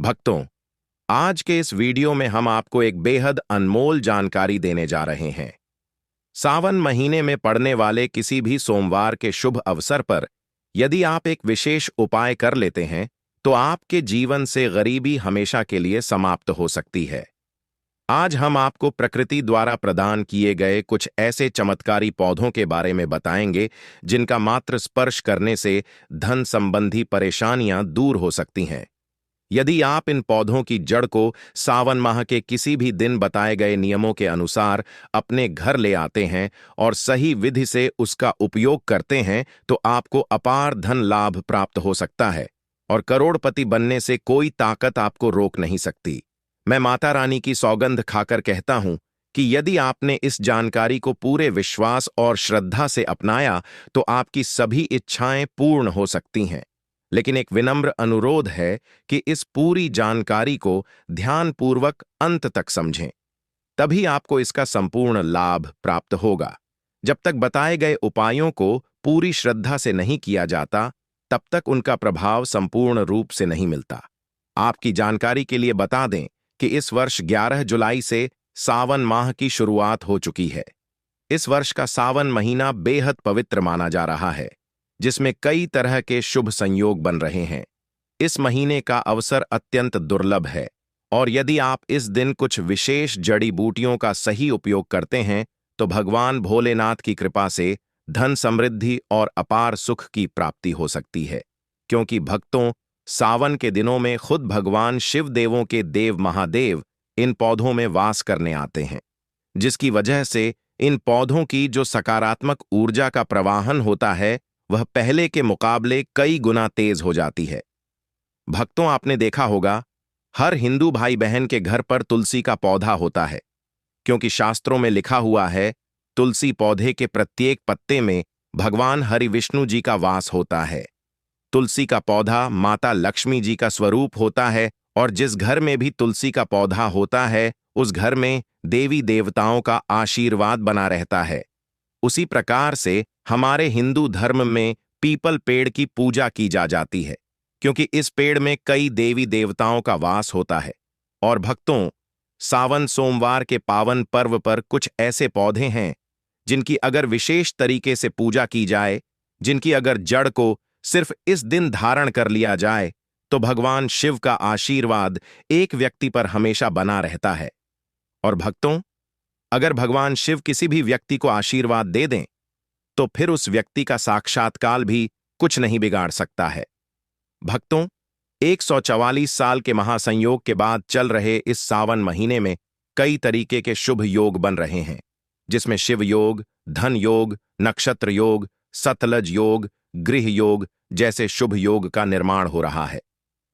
भक्तों, आज के इस वीडियो में हम आपको एक बेहद अनमोल जानकारी देने जा रहे हैं। सावन महीने में पड़ने वाले किसी भी सोमवार के शुभ अवसर पर यदि आप एक विशेष उपाय कर लेते हैं, तो आपके जीवन से गरीबी हमेशा के लिए समाप्त हो सकती है। आज हम आपको प्रकृति द्वारा प्रदान किए गए कुछ ऐसे चमत्कारी पौधों के बारे में बताएंगे, जिनका मात्र स्पर्श करने से धन संबंधी परेशानियां दूर हो सकती हैं। यदि आप इन पौधों की जड़ को सावन माह के किसी भी दिन बताए गए नियमों के अनुसार अपने घर ले आते हैं और सही विधि से उसका उपयोग करते हैं, तो आपको अपार धन लाभ प्राप्त हो सकता है और करोड़पति बनने से कोई ताकत आपको रोक नहीं सकती। मैं माता रानी की सौगंध खाकर कहता हूं कि यदि आपने इस जानकारी को पूरे विश्वास और श्रद्धा से अपनाया, तो आपकी सभी इच्छाएं पूर्ण हो सकती हैं। लेकिन एक विनम्र अनुरोध है कि इस पूरी जानकारी को ध्यानपूर्वक अंत तक समझें, तभी आपको इसका संपूर्ण लाभ प्राप्त होगा। जब तक बताए गए उपायों को पूरी श्रद्धा से नहीं किया जाता, तब तक उनका प्रभाव संपूर्ण रूप से नहीं मिलता। आपकी जानकारी के लिए बता दें कि इस वर्ष 11 जुलाई से सावन माह की शुरुआत हो चुकी है। इस वर्ष का सावन महीना बेहद पवित्र माना जा रहा है, जिसमें कई तरह के शुभ संयोग बन रहे हैं। इस महीने का अवसर अत्यंत दुर्लभ है और यदि आप इस दिन कुछ विशेष जड़ी बूटियों का सही उपयोग करते हैं, तो भगवान भोलेनाथ की कृपा से धन समृद्धि और अपार सुख की प्राप्ति हो सकती है। क्योंकि भक्तों, सावन के दिनों में खुद भगवान शिव देवों के देव महादेव इन पौधों में वास करने आते हैं, जिसकी वजह से इन पौधों की जो सकारात्मक ऊर्जा का प्रवाहन होता है, वह पहले के मुकाबले कई गुना तेज हो जाती है। भक्तों, आपने देखा होगा, हर हिंदू भाई बहन के घर पर तुलसी का पौधा होता है, क्योंकि शास्त्रों में लिखा हुआ है, तुलसी पौधे के प्रत्येक पत्ते में भगवान हरि विष्णु जी का वास होता है। तुलसी का पौधा माता लक्ष्मी जी का स्वरूप होता है और जिस घर में भी तुलसी का पौधा होता है, उस घर में देवी देवताओं का आशीर्वाद बना रहता है। उसी प्रकार से हमारे हिंदू धर्म में पीपल पेड़ की पूजा की जाती है, क्योंकि इस पेड़ में कई देवी देवताओं का वास होता है। और भक्तों, सावन सोमवार के पावन पर्व पर कुछ ऐसे पौधे हैं जिनकी अगर विशेष तरीके से पूजा की जाए, जिनकी अगर जड़ को सिर्फ इस दिन धारण कर लिया जाए, तो भगवान शिव का आशीर्वाद एक व्यक्ति पर हमेशा बना रहता है। और भक्तों, अगर भगवान शिव किसी भी व्यक्ति को आशीर्वाद दे दें, तो फिर उस व्यक्ति का साक्षात्कार भी कुछ नहीं बिगाड़ सकता है। भक्तों, 144 साल के महासंयोग के बाद चल रहे इस सावन महीने में कई तरीके के शुभ योग बन रहे हैं, जिसमें शिव योग, धन योग, नक्षत्र योग, सतलज योग, गृह योग जैसे शुभ योग का निर्माण हो रहा है।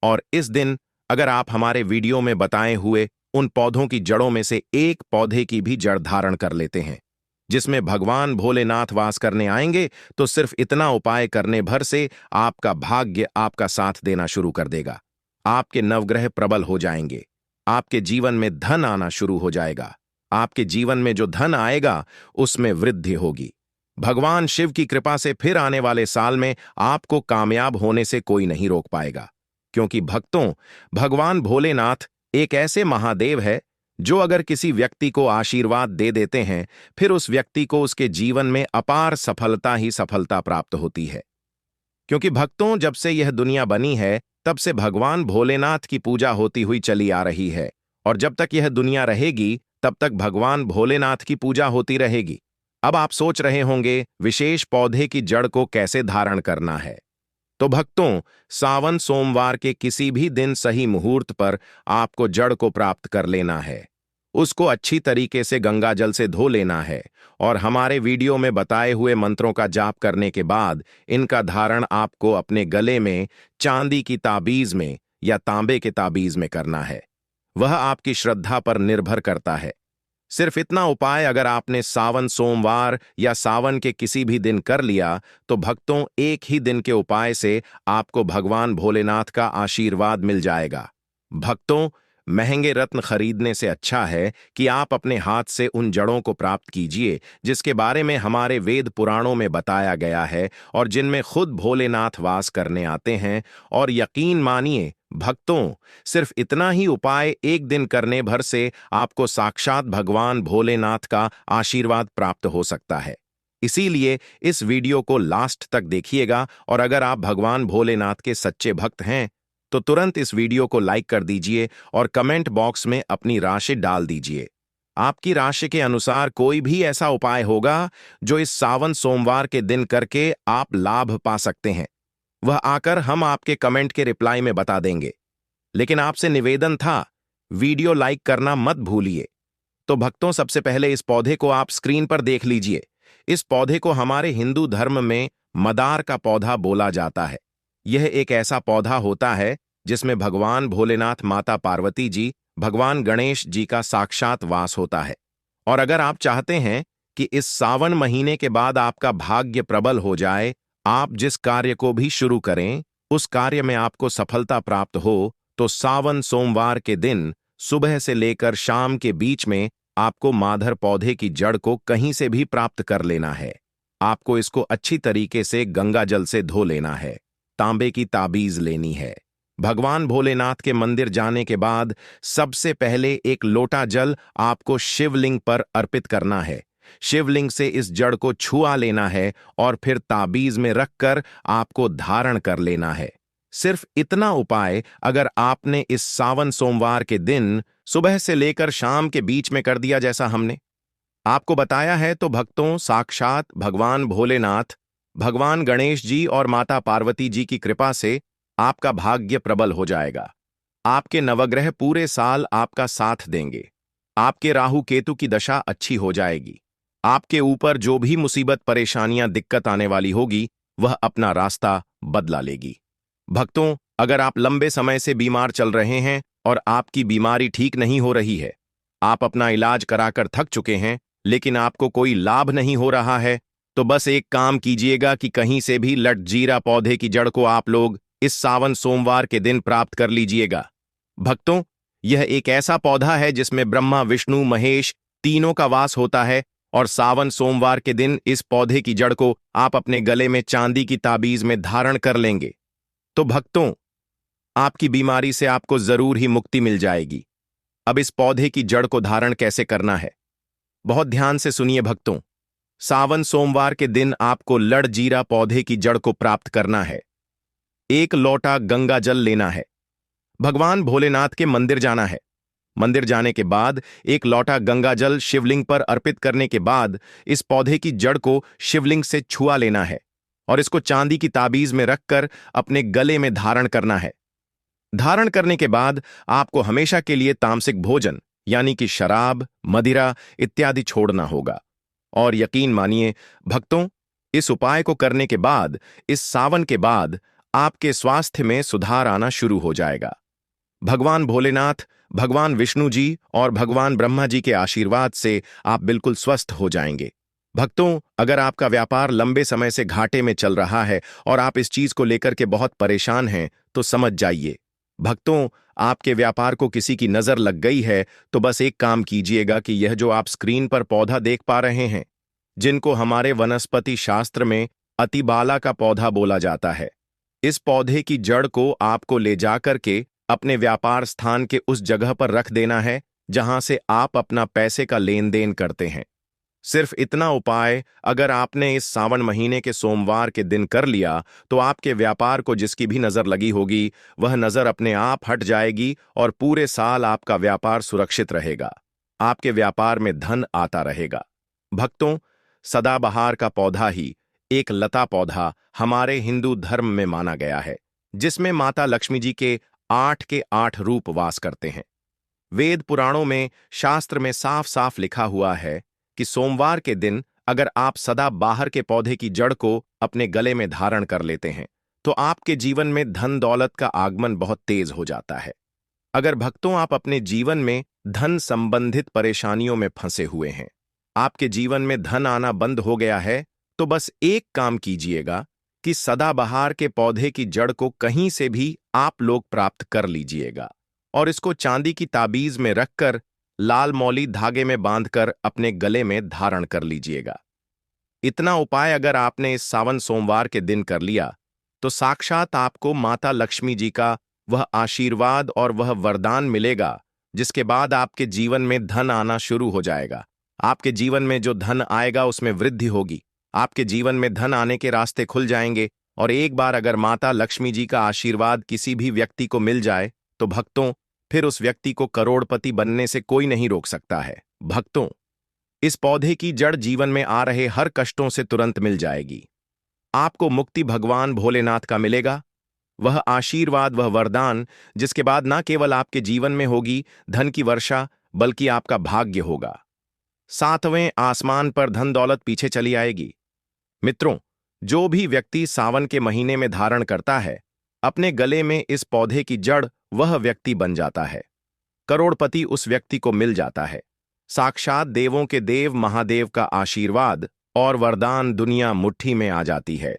और इस दिन अगर आप हमारे वीडियो में बताए हुए उन पौधों की जड़ों में से एक पौधे की भी जड़ धारण कर लेते हैं, जिसमें भगवान भोलेनाथ वास करने आएंगे, तो सिर्फ इतना उपाय करने भर से आपका भाग्य आपका साथ देना शुरू कर देगा। आपके नवग्रह प्रबल हो जाएंगे, आपके जीवन में धन आना शुरू हो जाएगा। आपके जीवन में जो धन आएगा, उसमें वृद्धि होगी। भगवान शिव की कृपा से फिर आने वाले साल में आपको कामयाब होने से कोई नहीं रोक पाएगा, क्योंकि भक्तों, भगवान भोलेनाथ एक ऐसे महादेव है जो अगर किसी व्यक्ति को आशीर्वाद दे देते हैं, फिर उस व्यक्ति को उसके जीवन में अपार सफलता ही सफलता प्राप्त होती है। क्योंकि भक्तों, जब से यह दुनिया बनी है, तब से भगवान भोलेनाथ की पूजा होती हुई चली आ रही है, और जब तक यह दुनिया रहेगी, तब तक भगवान भोलेनाथ की पूजा होती रहेगी। अब आप सोच रहे होंगे, विशेष पौधे की जड़ को कैसे धारण करना है? तो भक्तों, सावन सोमवार के किसी भी दिन सही मुहूर्त पर आपको जड़ को प्राप्त कर लेना है। उसको अच्छी तरीके से गंगा जल से धो लेना है और हमारे वीडियो में बताए हुए मंत्रों का जाप करने के बाद इनका धारण आपको अपने गले में चांदी की ताबीज में या तांबे के ताबीज में करना है। वह आपकी श्रद्धा पर निर्भर करता है। सिर्फ इतना उपाय अगर आपने सावन सोमवार या सावन के किसी भी दिन कर लिया, तो भक्तों, एक ही दिन के उपाय से आपको भगवान भोलेनाथ का आशीर्वाद मिल जाएगा। भक्तों, महंगे रत्न खरीदने से अच्छा है कि आप अपने हाथ से उन जड़ों को प्राप्त कीजिए, जिसके बारे में हमारे वेद पुराणों में बताया गया है और जिनमें खुद भोलेनाथ वास करने आते हैं। और यकीन मानिए, भक्तों, सिर्फ इतना ही उपाय एक दिन करने भर से आपको साक्षात भगवान भोलेनाथ का आशीर्वाद प्राप्त हो सकता है। इसीलिए इस वीडियो को लास्ट तक देखिएगा और अगर आप भगवान भोलेनाथ के सच्चे भक्त हैं तो तुरंत इस वीडियो को लाइक कर दीजिए और कमेंट बॉक्स में अपनी राशि डाल दीजिए। आपकी राशि के अनुसार कोई भी ऐसा उपाय होगा जो इस सावन सोमवार के दिन करके आप लाभ पा सकते हैं, वह आकर हम आपके कमेंट के रिप्लाई में बता देंगे। लेकिन आपसे निवेदन था, वीडियो लाइक करना मत भूलिए। तो भक्तों, सबसे पहले इस पौधे को आप स्क्रीन पर देख लीजिए। इस पौधे को हमारे हिंदू धर्म में मदार का पौधा बोला जाता है। यह एक ऐसा पौधा होता है जिसमें भगवान भोलेनाथ, माता पार्वती जी, भगवान गणेश जी का साक्षात वास होता है। और अगर आप चाहते हैं कि इस सावन महीने के बाद आपका भाग्य प्रबल हो जाए, आप जिस कार्य को भी शुरू करें उस कार्य में आपको सफलता प्राप्त हो, तो सावन सोमवार के दिन सुबह से लेकर शाम के बीच में आपको माधर पौधे की जड़ को कहीं से भी प्राप्त कर लेना है। आपको इसको अच्छी तरीके से गंगा जल से धो लेना है। तांबे की ताबीज लेनी है। भगवान भोलेनाथ के मंदिर जाने के बाद सबसे पहले एक लोटा जल आपको शिवलिंग पर अर्पित करना है। शिवलिंग से इस जड़ को छुआ लेना है और फिर ताबीज में रखकर आपको धारण कर लेना है। सिर्फ इतना उपाय अगर आपने इस सावन सोमवार के दिन सुबह से लेकर शाम के बीच में कर दिया जैसा हमने आपको बताया है, तो भक्तों, साक्षात भगवान भोलेनाथ, भगवान गणेश जी और माता पार्वती जी की कृपा से आपका भाग्य प्रबल हो जाएगा। आपके नवग्रह पूरे साल आपका साथ देंगे। आपके राहु केतु की दशा अच्छी हो जाएगी। आपके ऊपर जो भी मुसीबत, परेशानियां, दिक्कत आने वाली होगी, वह अपना रास्ता बदला लेगी। भक्तों, अगर आप लंबे समय से बीमार चल रहे हैं और आपकी बीमारी ठीक नहीं हो रही है, आप अपना इलाज कराकर थक चुके हैं लेकिन आपको कोई लाभ नहीं हो रहा है, तो बस एक काम कीजिएगा कि कहीं से भी लटजीरा पौधे की जड़ को आप लोग इस सावन सोमवार के दिन प्राप्त कर लीजिएगा। भक्तों, यह एक ऐसा पौधा है जिसमें ब्रह्मा, विष्णु, महेश तीनों का वास होता है और सावन सोमवार के दिन इस पौधे की जड़ को आप अपने गले में चांदी की ताबीज में धारण कर लेंगे तो भक्तों, आपकी बीमारी से आपको जरूर ही मुक्ति मिल जाएगी। अब इस पौधे की जड़ को धारण कैसे करना है, बहुत ध्यान से सुनिए भक्तों। सावन सोमवार के दिन आपको लड़जीरा पौधे की जड़ को प्राप्त करना है। एक लोटा गंगा जल लेना है। भगवान भोलेनाथ के मंदिर जाना है। मंदिर जाने के बाद एक लोटा गंगा जल शिवलिंग पर अर्पित करने के बाद इस पौधे की जड़ को शिवलिंग से छुआ लेना है और इसको चांदी की ताबीज में रखकर अपने गले में धारण करना है। धारण करने के बाद आपको हमेशा के लिए तामसिक भोजन यानी कि शराब, मदिरा इत्यादि छोड़ना होगा। और यकीन मानिए भक्तों, इस उपाय को करने के बाद इस सावन के बाद आपके स्वास्थ्य में सुधार आना शुरू हो जाएगा। भगवान भोलेनाथ, भगवान विष्णु जी और भगवान ब्रह्मा जी के आशीर्वाद से आप बिल्कुल स्वस्थ हो जाएंगे। भक्तों, अगर आपका व्यापार लंबे समय से घाटे में चल रहा है और आप इस चीज को लेकर के बहुत परेशान हैं, तो समझ जाइए भक्तों, आपके व्यापार को किसी की नजर लग गई है, तो बस एक काम कीजिएगा कि यह जो आप स्क्रीन पर पौधा देख पा रहे हैं, जिनको हमारे वनस्पति शास्त्र में अतिबाला का पौधा बोला जाता है, इस पौधे की जड़ को आपको ले जाकर के अपने व्यापार स्थान के उस जगह पर रख देना है जहां से आप अपना पैसे का लेन देन करते हैं। सिर्फ इतना उपाय अगर आपने इस सावन महीने के सोमवार के दिन कर लिया, तो आपके व्यापार को जिसकी भी नजर लगी होगी, वह नजर अपने आप हट जाएगी और पूरे साल आपका व्यापार सुरक्षित रहेगा। आपके व्यापार में धन आता रहेगा। भक्तों, सदाबहार का पौधा ही एक लता पौधा हमारे हिंदू धर्म में माना गया है, जिसमें माता लक्ष्मी जी के 8 रूप वास करते हैं। वेद पुराणों में, शास्त्र में साफ साफ लिखा हुआ है कि सोमवार के दिन अगर आप सदाबहार के पौधे की जड़ को अपने गले में धारण कर लेते हैं, तो आपके जीवन में धन दौलत का आगमन बहुत तेज हो जाता है। अगर भक्तों, आप अपने जीवन में धन संबंधित परेशानियों में फंसे हुए हैं, आपके जीवन में धन आना बंद हो गया है, तो बस एक काम कीजिएगा कि सदाबहार के पौधे की जड़ को कहीं से भी आप लोग प्राप्त कर लीजिएगा और इसको चांदी की ताबीज में रखकर लाल मौली धागे में बांधकर अपने गले में धारण कर लीजिएगा। इतना उपाय अगर आपने इस सावन सोमवार के दिन कर लिया, तो साक्षात आपको माता लक्ष्मी जी का वह आशीर्वाद और वह वरदान मिलेगा जिसके बाद आपके जीवन में धन आना शुरू हो जाएगा। आपके जीवन में जो धन आएगा उसमें वृद्धि होगी। आपके जीवन में धन आने के रास्ते खुल जाएंगे। और एक बार अगर माता लक्ष्मी जी का आशीर्वाद किसी भी व्यक्ति को मिल जाए तो भक्तों, फिर उस व्यक्ति को करोड़पति बनने से कोई नहीं रोक सकता है। भक्तों, इस पौधे की जड़ जीवन में आ रहे हर कष्टों से तुरंत मिल जाएगी। आपको मुक्ति भगवान भोलेनाथ का मिलेगा, वह आशीर्वाद, वह वरदान जिसके बाद ना केवल आपके जीवन में होगी धन की वर्षा, बल्कि आपका भाग्य होगा। सातवें आसमान पर धन दौलत पीछे चली आएगी। मित्रों, जो भी व्यक्ति सावन के महीने में धारण करता है अपने गले में इस पौधे की जड़, वह व्यक्ति बन जाता है। करोड़पति उस व्यक्ति को मिल जाता है। साक्षात देवों के देव महादेव का आशीर्वाद और वरदान दुनिया मुट्ठी में आ जाती है।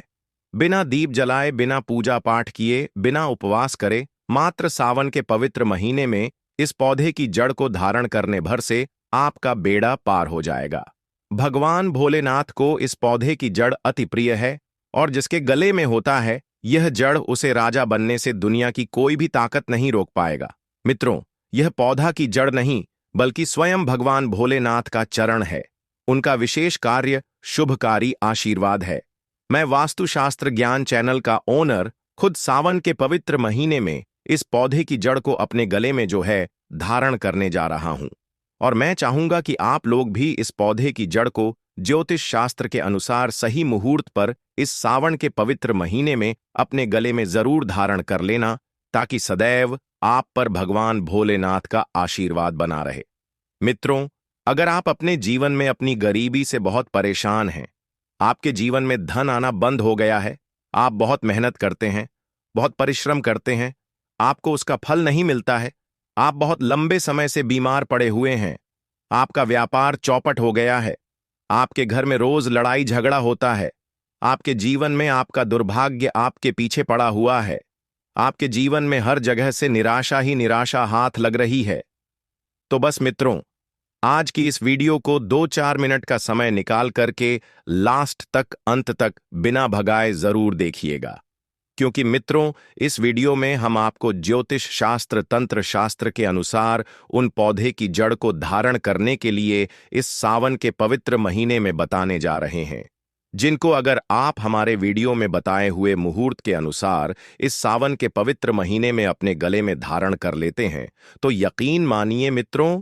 बिना दीप जलाए, बिना पूजा पाठ किए, बिना उपवास करे, मात्र सावन के पवित्र महीने में इस पौधे की जड़ को धारण करने भर से आपका बेड़ा पार हो जाएगा। भगवान भोलेनाथ को इस पौधे की जड़ अति प्रिय है और जिसके गले में होता है यह जड़, उसे राजा बनने से दुनिया की कोई भी ताकत नहीं रोक पाएगा। मित्रों, यह पौधा की जड़ नहीं बल्कि स्वयं भगवान भोलेनाथ का चरण है। उनका विशेष कार्य शुभकारी आशीर्वाद है। मैं वास्तुशास्त्र ज्ञान चैनल का ओनर खुद सावन के पवित्र महीने में इस पौधे की जड़ को अपने गले में जो है धारण करने जा रहा हूं। और मैं चाहूंगा कि आप लोग भी इस पौधे की जड़ को ज्योतिष शास्त्र के अनुसार सही मुहूर्त पर इस सावन के पवित्र महीने में अपने गले में जरूर धारण कर लेना, ताकि सदैव आप पर भगवान भोलेनाथ का आशीर्वाद बना रहे। मित्रों, अगर आप अपने जीवन में अपनी गरीबी से बहुत परेशान हैं, आपके जीवन में धन आना बंद हो गया है, आप बहुत मेहनत करते हैं, बहुत परिश्रम करते हैं, आपको उसका फल नहीं मिलता है, आप बहुत लंबे समय से बीमार पड़े हुए हैं, आपका व्यापार चौपट हो गया है, आपके घर में रोज लड़ाई झगड़ा होता है, आपके जीवन में आपका दुर्भाग्य आपके पीछे पड़ा हुआ है, आपके जीवन में हर जगह से निराशा ही निराशा हाथ लग रही है, तो बस मित्रों, आज की इस वीडियो को 2-4 मिनट का समय निकाल करके लास्ट तक, अंत तक बिना भगाए जरूर देखिएगा। क्योंकि मित्रों, इस वीडियो में हम आपको ज्योतिष शास्त्र, तंत्र शास्त्र के अनुसार उन पौधे की जड़ को धारण करने के लिए इस सावन के पवित्र महीने में बताने जा रहे हैं, जिनको अगर आप हमारे वीडियो में बताए हुए मुहूर्त के अनुसार इस सावन के पवित्र महीने में अपने गले में धारण कर लेते हैं तो यकीन मानिए मित्रों,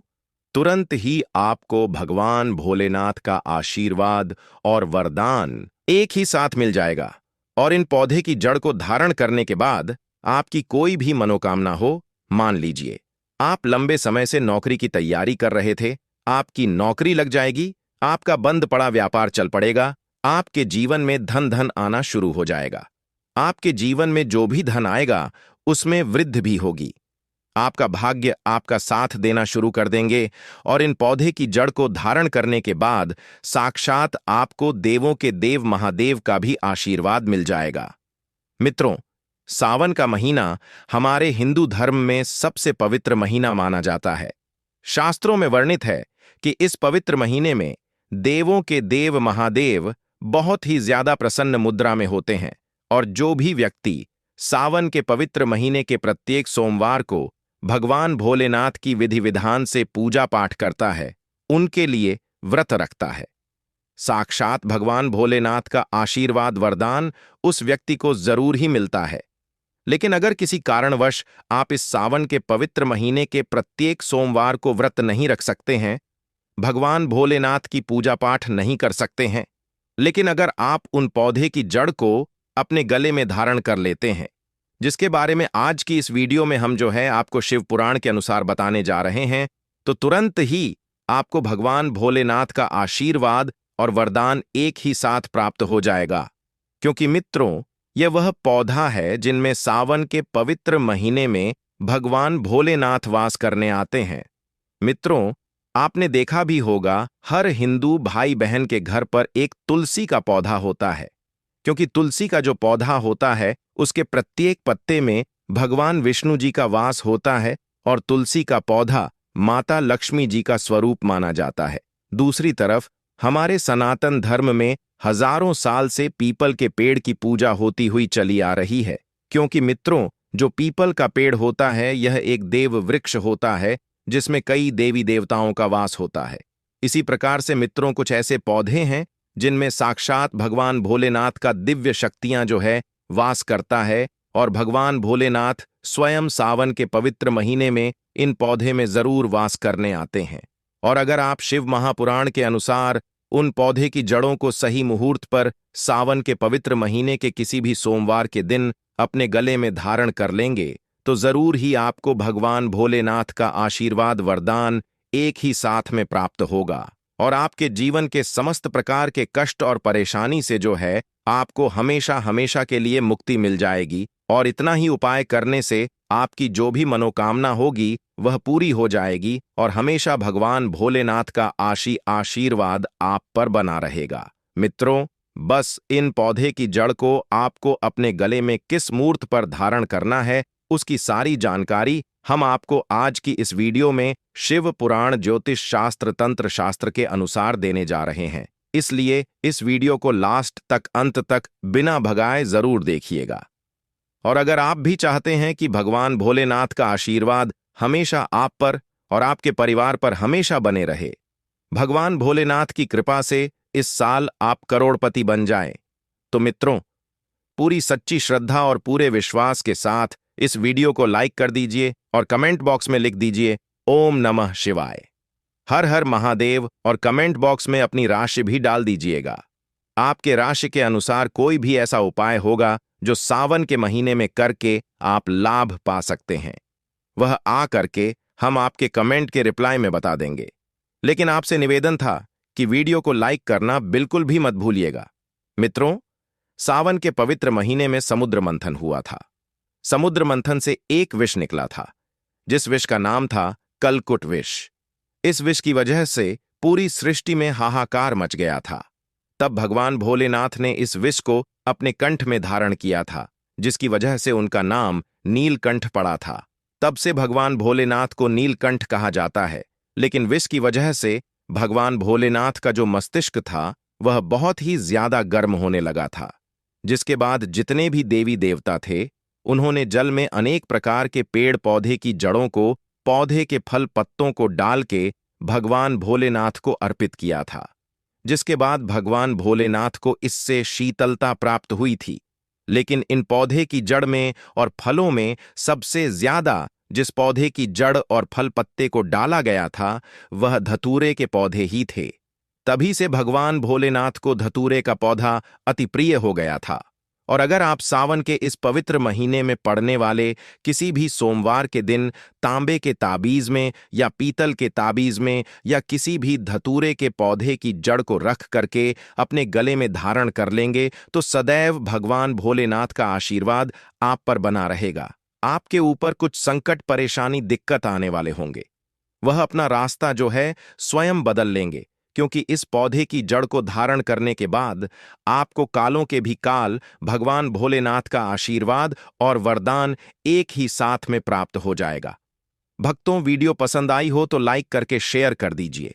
तुरंत ही आपको भगवान भोलेनाथ का आशीर्वाद और वरदान एक ही साथ मिल जाएगा। और इन पौधे की जड़ को धारण करने के बाद आपकी कोई भी मनोकामना हो, मान लीजिए आप लंबे समय से नौकरी की तैयारी कर रहे थे, आपकी नौकरी लग जाएगी, आपका बंद पड़ा व्यापार चल पड़ेगा, आपके जीवन में धन आना शुरू हो जाएगा। आपके जीवन में जो भी धन आएगा उसमें वृद्धि भी होगी। आपका भाग्य आपका साथ देना शुरू कर देंगे और इन पौधे की जड़ को धारण करने के बाद साक्षात आपको देवों के देव महादेव का भी आशीर्वाद मिल जाएगा। मित्रों, सावन का महीना हमारे हिंदू धर्म में सबसे पवित्र महीना माना जाता है। शास्त्रों में वर्णित है कि इस पवित्र महीने में देवों के देव महादेव बहुत ही ज्यादा प्रसन्न मुद्रा में होते हैं और जो भी व्यक्ति सावन के पवित्र महीने के प्रत्येक सोमवार को भगवान भोलेनाथ की विधि विधान से पूजा पाठ करता है, उनके लिए व्रत रखता है, साक्षात भगवान भोलेनाथ का आशीर्वाद वरदान उस व्यक्ति को जरूर ही मिलता है। लेकिन अगर किसी कारणवश आप इस सावन के पवित्र महीने के प्रत्येक सोमवार को व्रत नहीं रख सकते हैं, भगवान भोलेनाथ की पूजा पाठ नहीं कर सकते हैं, लेकिन अगर आप उन पौधे की जड़ को अपने गले में धारण कर लेते हैं, जिसके बारे में आज की इस वीडियो में हम जो है आपको शिव पुराण के अनुसार बताने जा रहे हैं, तो तुरंत ही आपको भगवान भोलेनाथ का आशीर्वाद और वरदान एक ही साथ प्राप्त हो जाएगा। क्योंकि मित्रों, यह वह पौधा है जिनमें सावन के पवित्र महीने में भगवान भोलेनाथ वास करने आते हैं। मित्रों, आपने देखा भी होगा हर हिंदू भाई बहन के घर पर एक तुलसी का पौधा होता है, क्योंकि तुलसी का जो पौधा होता है उसके प्रत्येक पत्ते में भगवान विष्णु जी का वास होता है और तुलसी का पौधा माता लक्ष्मी जी का स्वरूप माना जाता है। दूसरी तरफ हमारे सनातन धर्म में हजारों साल से पीपल के पेड़ की पूजा होती हुई चली आ रही है, क्योंकि मित्रों, जो पीपल का पेड़ होता है यह एक देव वृक्ष होता है जिसमें कई देवी देवताओं का वास होता है। इसी प्रकार से मित्रों कुछ ऐसे पौधे हैं जिनमें साक्षात भगवान भोलेनाथ का दिव्य शक्तियां जो है वास करता है, और भगवान भोलेनाथ स्वयं सावन के पवित्र महीने में इन पौधे में जरूर वास करने आते हैं। और अगर आप शिव महापुराण के अनुसार उन पौधे की जड़ों को सही मुहूर्त पर सावन के पवित्र महीने के किसी भी सोमवार के दिन अपने गले में धारण कर लेंगे तो जरूर ही आपको भगवान भोलेनाथ का आशीर्वाद वरदान एक ही साथ में प्राप्त होगा, और आपके जीवन के समस्त प्रकार के कष्ट और परेशानी से जो है आपको हमेशा हमेशा के लिए मुक्ति मिल जाएगी। और इतना ही उपाय करने से आपकी जो भी मनोकामना होगी वह पूरी हो जाएगी, और हमेशा भगवान भोलेनाथ का आशीर्वाद आप पर बना रहेगा। मित्रों, बस इन पौधे की जड़ को आपको अपने गले में किस मूर्त पर धारण करना है उसकी सारी जानकारी हम आपको आज की इस वीडियो में शिव पुराण ज्योतिष शास्त्र तंत्र शास्त्र के अनुसार देने जा रहे हैं। इसलिए इस वीडियो को लास्ट तक अंत तक बिना भगाए जरूर देखिएगा। और अगर आप भी चाहते हैं कि भगवान भोलेनाथ का आशीर्वाद हमेशा आप पर और आपके परिवार पर हमेशा बने रहे, भगवान भोलेनाथ की कृपा से इस साल आप करोड़पति बन जाएं, तो मित्रों पूरी सच्ची श्रद्धा और पूरे विश्वास के साथ इस वीडियो को लाइक कर दीजिए और कमेंट बॉक्स में लिख दीजिए ओम नमः शिवाय, हर हर महादेव, और कमेंट बॉक्स में अपनी राशि भी डाल दीजिएगा। आपके राशि के अनुसार कोई भी ऐसा उपाय होगा जो सावन के महीने में करके आप लाभ पा सकते हैं, वह आ करके हम आपके कमेंट के रिप्लाई में बता देंगे। लेकिन आपसे निवेदन था कि वीडियो को लाइक करना बिल्कुल भी मत भूलिएगा। मित्रों, सावन के पवित्र महीने में समुद्र मंथन हुआ था। समुद्र मंथन से एक विष निकला था जिस विष का नाम था कलकुट विष। इस विष की वजह से पूरी सृष्टि में हाहाकार मच गया था। तब भगवान भोलेनाथ ने इस विष को अपने कंठ में धारण किया था, जिसकी वजह से उनका नाम नीलकंठ पड़ा था। तब से भगवान भोलेनाथ को नीलकंठ कहा जाता है। लेकिन विष की वजह से भगवान भोलेनाथ का जो मस्तिष्क था वह बहुत ही ज्यादा गर्म होने लगा था, जिसके बाद जितने भी देवी देवता थे उन्होंने जल में अनेक प्रकार के पेड़ पौधे की जड़ों को, पौधे के फल पत्तों को डाल के भगवान भोलेनाथ को अर्पित किया था, जिसके बाद भगवान भोलेनाथ को इससे शीतलता प्राप्त हुई थी। लेकिन इन पौधे की जड़ में और फलों में सबसे ज्यादा जिस पौधे की जड़ और फल पत्ते को डाला गया था वह धतूरे के पौधे ही थे। तभी से भगवान भोलेनाथ को धतूरे का पौधा अति प्रिय हो गया था। और अगर आप सावन के इस पवित्र महीने में पड़ने वाले किसी भी सोमवार के दिन तांबे के ताबीज में या पीतल के ताबीज में या किसी भी धतूरे के पौधे की जड़ को रख करके अपने गले में धारण कर लेंगे तो सदैव भगवान भोलेनाथ का आशीर्वाद आप पर बना रहेगा। आपके ऊपर कुछ संकट परेशानी दिक्कत आने वाले होंगे, वह अपना रास्ता जो है स्वयं बदल लेंगे, क्योंकि इस पौधे की जड़ को धारण करने के बाद आपको कालों के भी काल भगवान भोलेनाथ का आशीर्वाद और वरदान एक ही साथ में प्राप्त हो जाएगा। भक्तों, वीडियो पसंद आई हो तो लाइक करके शेयर कर दीजिए।